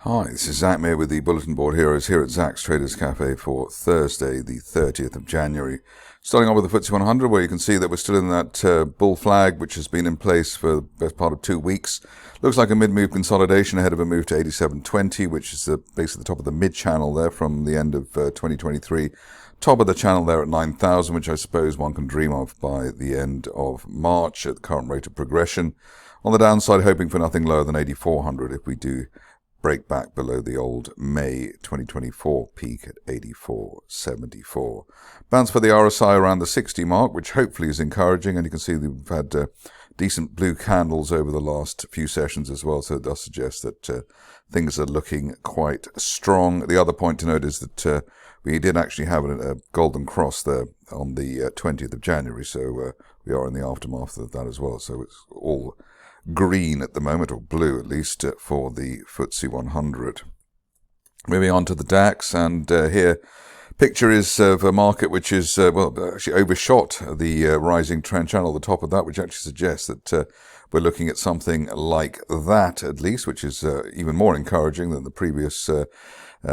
Hi, this is Zak Mir with the Bulletin Board Heroes here at Zak's Traders Cafe for Thursday, the 30th of January. Starting off with the FTSE 100, where you can see that we're still in that bull flag, which has been in place for the best part of 2 weeks. Looks like a mid-move consolidation ahead of a move to 87.20, which is basically the top of the mid-channel there from the end of 2023. Top of the channel there at 9,000, which I suppose one can dream of by the end of March at the current rate of progression. On the downside, hoping for nothing lower than 8,400 if we do break back below the old May 2024 peak at 84.74. Bounce for the RSI around the 60 mark, which hopefully is encouraging, and you can see that we've had decent blue candles over the last few sessions as well, so it does suggest that things are looking quite strong. The other point to note is that we did actually have a golden cross there on the 20th of January, so we are in the aftermath of that as well, so it's all green at the moment, or blue at least, for the FTSE 100. Moving on to the DAX, and here picture is of a market which is, actually overshot the rising trend channel, the top of that, which actually suggests that we're looking at something like that at least, which is even more encouraging than the previous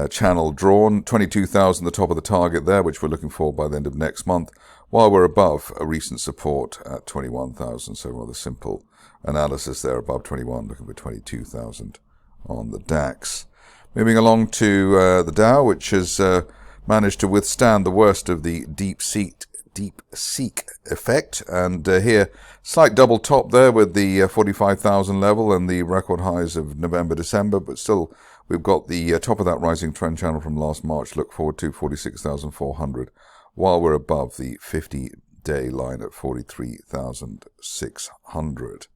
channel drawn. 22,000, the top of the target there, which we're looking for by the end of next month, while we're above a recent support at 21,000, so rather simple analysis there, above 21, looking for 22,000 on the DAX. Moving along to the Dow, which has managed to withstand the worst of the deep seek effect, and here slight double top there with the 45,000 level and the record highs of November, December, but still we've got the top of that rising trend channel from last March. Look forward to 46,400, while we're above the 50-day line at 43,600.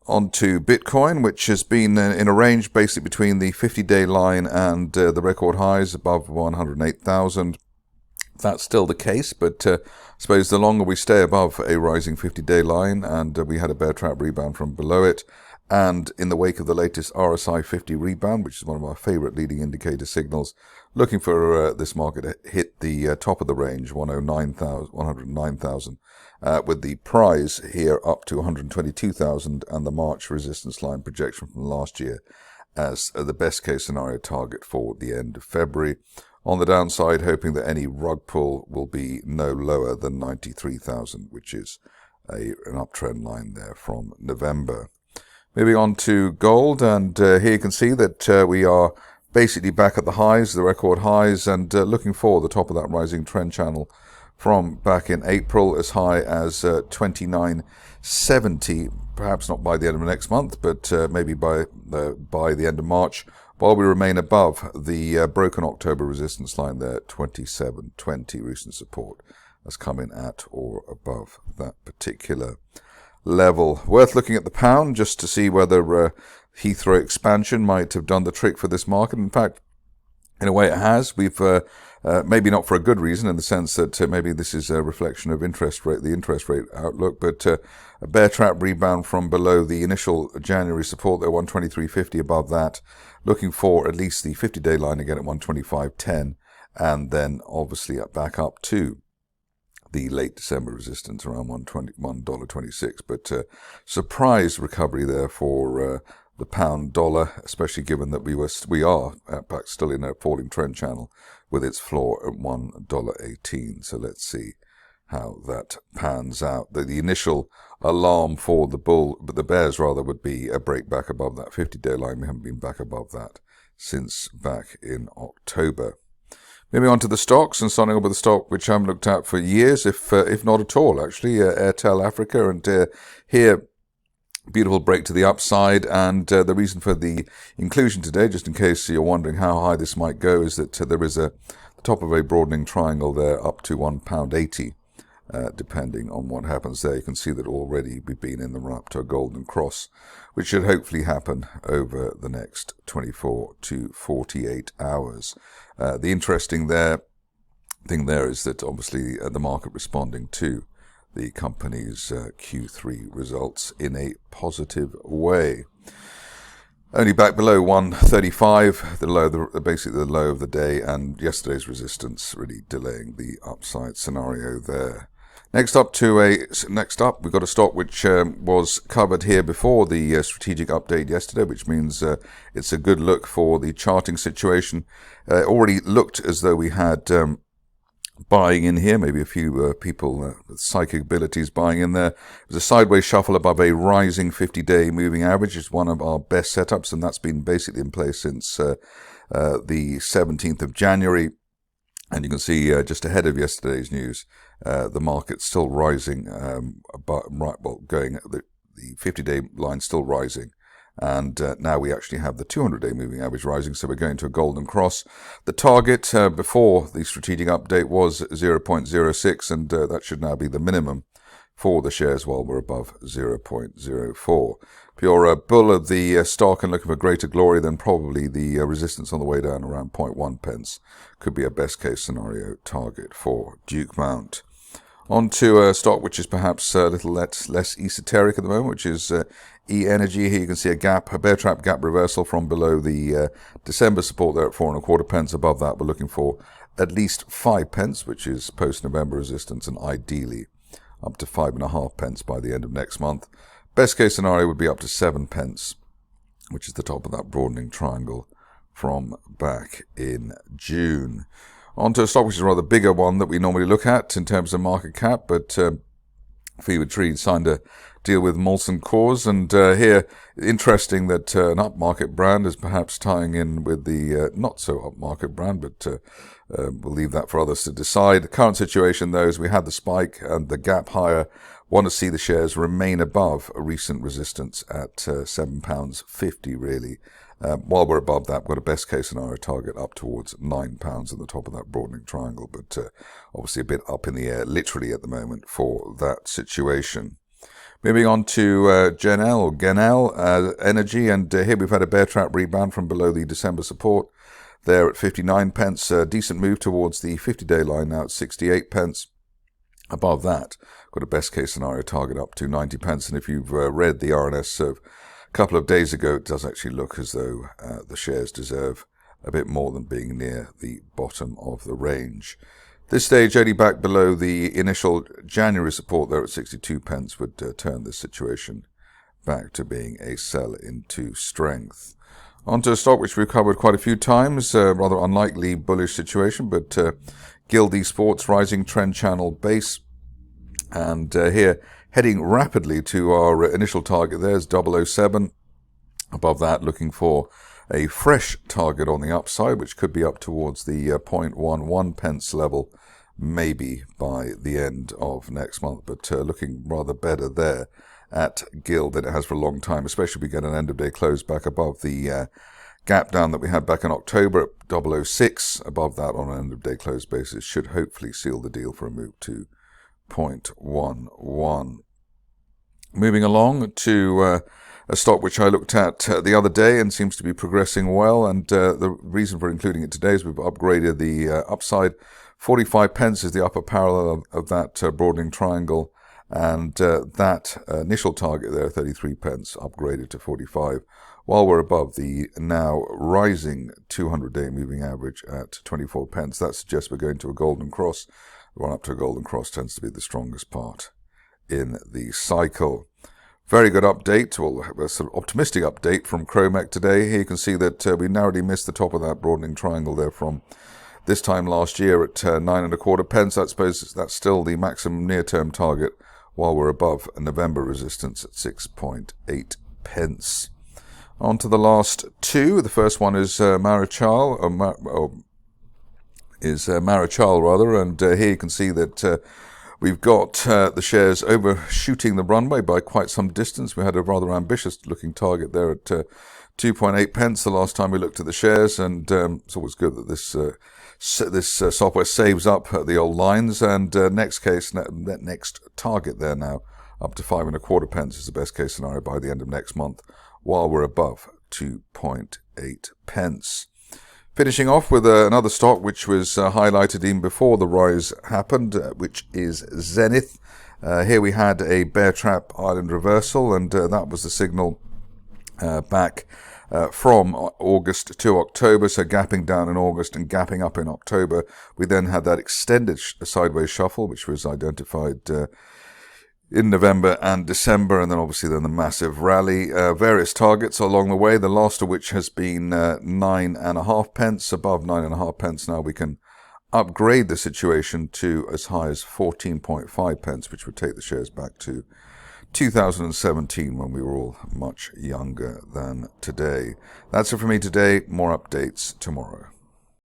On to Bitcoin, which has been in a range basically between the 50-day line and the record highs above 108,000. That's still the case, but I suppose the longer we stay above a rising 50-day line, and we had a bear trap rebound from below it, and in the wake of the latest RSI 50 rebound, which is one of our favorite leading indicator signals, looking for this market to hit the top of the range, 109,000, with the price here up to 122,000 and the March resistance line projection from last year as the best case scenario target for the end of February. On the downside, hoping that any rug pull will be no lower than 93,000, which is an uptrend line there from November. Moving on to gold, and here you can see that we are basically back at the highs, the record highs, and looking for the top of that rising trend channel from back in April, as high as 29.70, perhaps not by the end of next month, but maybe by the end of March, while we remain above the broken October resistance line there at 27.20. Recent support has come in at or above that particular level. Worth looking at the pound just to see whether Heathrow expansion might have done the trick for this market. In fact, in a way it has. We've maybe not for a good reason, in the sense that maybe this is a reflection of the interest rate outlook, but a bear trap rebound from below the initial January support there, 123.50, above that, looking for at least the 50-day line again at 125.10, and then obviously back up to the late December resistance around $1.26, but surprise recovery there for the pound dollar, especially given that we are still in a falling trend channel with its floor at $1.18. So let's see how that pans out. The initial alarm for the bears would be a break back above that 50-day line. We haven't been back above that since back in October. Moving on to the stocks, and starting off with the stock which I haven't looked at for years, if not at all, actually, Airtel Africa, and here, beautiful break to the upside, and the reason for the inclusion today, just in case you're wondering how high this might go, is that there is the top of a broadening triangle there up to £1.80, depending on what happens there. You can see that already we've been in the run up to a golden cross, which should hopefully happen over the next 24 to 48 hours. The interesting thing there is that obviously the market responding to the company's Q3 results in a positive way. Only back below 135, basically the low of the day, and yesterday's resistance really delaying the upside scenario there. Next up, we've got a stock which was covered here before the strategic update yesterday, which means it's a good look for the charting situation. It already looked as though we had buying in here, maybe a few people with psychic abilities buying in there. It was a sideways shuffle above a rising 50-day moving average. It's one of our best setups, and that's been basically in place since the 17th of January. And you can see just ahead of yesterday's news, the market's still rising, the 50-day line still rising. And now we actually have the 200-day moving average rising, so we're going to a golden cross. The target before the strategic update was 0.06, and that should now be the minimum for the shares while we're above 0.04. If you're a bull of the stock and looking for greater glory, then probably the resistance on the way down around 0.1 pence could be a best case scenario target for Dukemount. On to a stock which is perhaps a little less esoteric at the moment, which is eEnergy. Here you can see a bear trap gap reversal from below the December support there at 4.25 pence. Above that, we're looking for at least 5 pence, which is post-November resistance, and ideally up to 5.5 pence by the end of next month. Best case scenario would be up to 7 pence, which is the top of that broadening triangle from back in June. On to a stock which is a rather bigger one that we normally look at in terms of market cap, but Fevertree signed a deal with Molson Coors, and here, interesting that an upmarket brand is perhaps tying in with the not-so-upmarket brand, but we'll leave that for others to decide. The current situation, though, is we had the spike and the gap higher. Want to see the shares remain above a recent resistance at £7.50, really. While we're above that, we've got a best case scenario target up towards £9 at the top of that broadening triangle, but obviously a bit up in the air literally at the moment for that situation. Moving on to Genel Energy, and here we've had a bear trap rebound from below the December support there at 59 pence. A decent move towards the 50-day line now at 68 pence. Above that, got a best case scenario target up to 90 pence. And if you've read the RNS of a couple of days ago, it does actually look as though the shares deserve a bit more than being near the bottom of the range. This stage, only back below the initial January support there at 62 pence would turn this situation back to being a sell into strength. Onto a stock which we've covered quite a few times, rather unlikely bullish situation, but Guild Sports rising trend channel base, and here heading rapidly to our initial target. There's 007. Above that, looking for a fresh target on the upside, which could be up towards the 0.11 pence level, maybe by the end of next month, but looking rather better there at Guild than it has for a long time, especially if we get an end of day close back above the gap down that we had back in October at 006. Above that on an end of day close basis should hopefully seal the deal for a move to 0.11. Moving along to a stock which I looked at the other day and seems to be progressing well, and the reason for including it today is we've upgraded the upside. 45 pence is the upper parallel of that broadening triangle, and that initial target there, 33 pence, upgraded to 45, while we're above the now rising 200-day moving average at 24 pence. That suggests we're going to a golden cross. The run up to a golden cross tends to be the strongest part in the cycle. Very good update, well, a sort of optimistic update from Kromek today. Here you can see that we narrowly missed the top of that broadening triangle there from this time last year at 9.25 pence. I suppose that's still the maximum near-term target, while we're above a November resistance at 6.8 pence. On to the last two. The first one is Marechale, and here you can see that we've got the shares overshooting the runway by quite some distance. We had a rather ambitious-looking target there at 2.8 pence the last time we looked at the shares, and it's always good that this software saves up the old lines. And next target there now up to 5.25 pence is the best case scenario by the end of next month, while we're above 2.8 pence. Finishing off with another stock which was highlighted even before the rise happened, which is Zenith. Here we had a bear trap island reversal, and that was the signal back from August to October, so gapping down in August and gapping up in October. We then had that extended sideways shuffle, which was identified in November and December, and then obviously then the massive rally. Various targets along the way, the last of which has been 9.5 pence. Above 9.5 pence now we can upgrade the situation to as high as 14.5 pence, which would take the shares back to 2017 when we were all much younger than today. That's it for me today. More updates tomorrow.